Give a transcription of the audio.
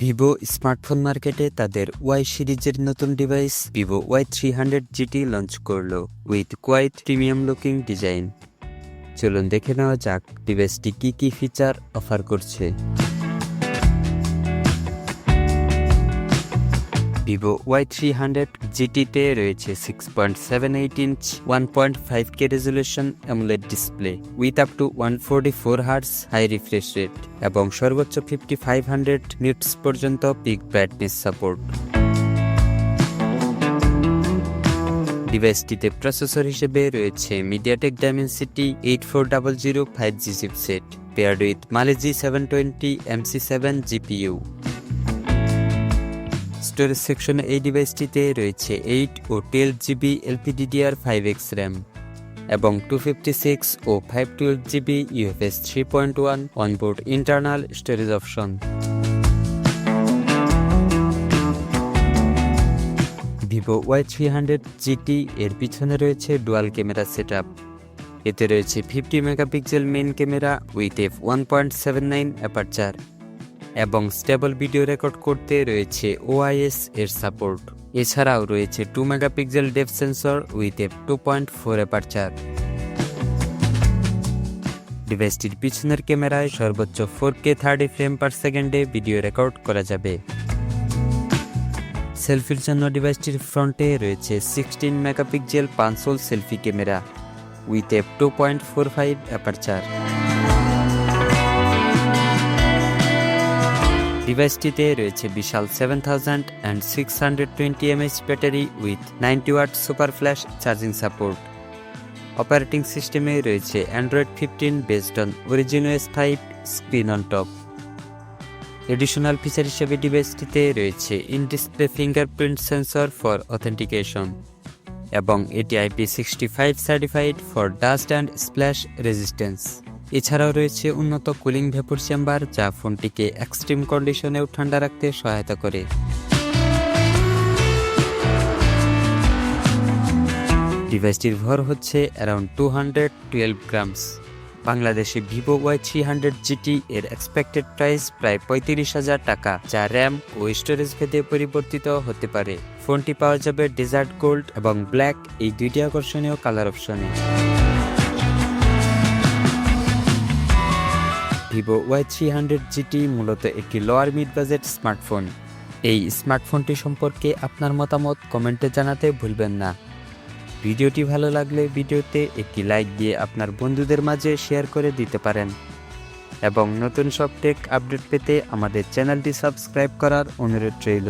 Vivo smartphone মার্কেটে তাদের Y সিরিজের নতুন device Vivo Y300 GT launch করলো with quite premium looking design. চলুন দেখে নেওয়া যাক ডিভাইসটি কি ফিচার অফার করছে। ভিভো Y300 GT-তে রয়েছে 6.78 inch 1.5K resolution AMOLED display with up to 144 hertz high refresh rate এবং সর্বোচ্চ 5500 নিটস পর্যন্ত পিক ব্রাইটনেস সাপোর্ট। ডিভাইসটিতে প্রসেসর হিসেবে রয়েছে MediaTek Dimensity 8400 5G chipset paired with Mali G 720 MC7 GPU। Storage সেকশনে এই ডিভাইসটিতে রয়েছে 8 ও 12GB LPDDR5X RAM এবং 256 ও 512GB UFS 3.1 onboard internal storage option. Vivo Y300 GT এর পিছনে রয়েছে ডুয়াল ক্যামেরা সেটআপ। এতে রয়েছে 50 megapixel main camera with f1.79 aperture এবং স্টেবল ভিডিও রেকর্ড করতে রয়েছে OIS এর সাপোর্ট। এছাড়াও রয়েছে 2 megapixel depth sensor with f2.4 aperture. ডিভাইসটির পিছনের ক্যামেরায় সর্বোচ্চ 4K 30 ফ্রেম পার সেকেন্ডে ভিডিও রেকর্ড করা যাবে। সেলফির জন্য ডিভাইসটির ফ্রন্টে রয়েছে 16 megapixel punch hole selfie camera with f2.45 aperture. ডিভাইসটিতে রয়েছে বিশাল 7620 mAh battery with 90 watt super flash charging support. Operating সিস্টেমে রয়েছে Android 15 based on Origin OS 5 screen on top. Additional feature হিসেবে ডিভাইসটিতে রয়েছে in display fingerprint sensor for authentication এবং এটি IP65 certified for dust and splash resistance. এছাড়াও রয়েছে উন্নত কুলিং ভেপর চেম্বার যা ফোনটিকে এক্সট্রিম কন্ডিশনেও ঠান্ডা রাখতে সহায়তা করে। ডিভাইসটির ভর হচ্ছে অ্যারাউন্ড 212 গ্রামস। বাংলাদেশে ভিভো Y300 GT এর এক্সপেক্টেড প্রাইস প্রায় 35,000 টাকা, যা র্যাম ও স্টোরেজ ভেদে পরিবর্তিত হতে পারে। ফোনটি পাওয়া যাবে ডেজার্ট গোল্ড এবং ব্ল্যাক এই দুইটি আকর্ষণীয় কালার অপশনে। ভিভো Y300 GT মূলত একটি লোয়ার মিড বাজেট স্মার্টফোন। এই স্মার্টফোনটি সম্পর্কে আপনার মতামত কমেন্টে জানাতে ভুলবেন না। ভিডিওটি ভালো লাগলে ভিডিওতে একটি লাইক দিয়ে আপনার বন্ধুদের মাঝে শেয়ার করে দিতে পারেন এবং নতুন সব টেক আপডেট পেতে আমাদের চ্যানেলটি সাবস্ক্রাইব করার অনুরোধ রইল।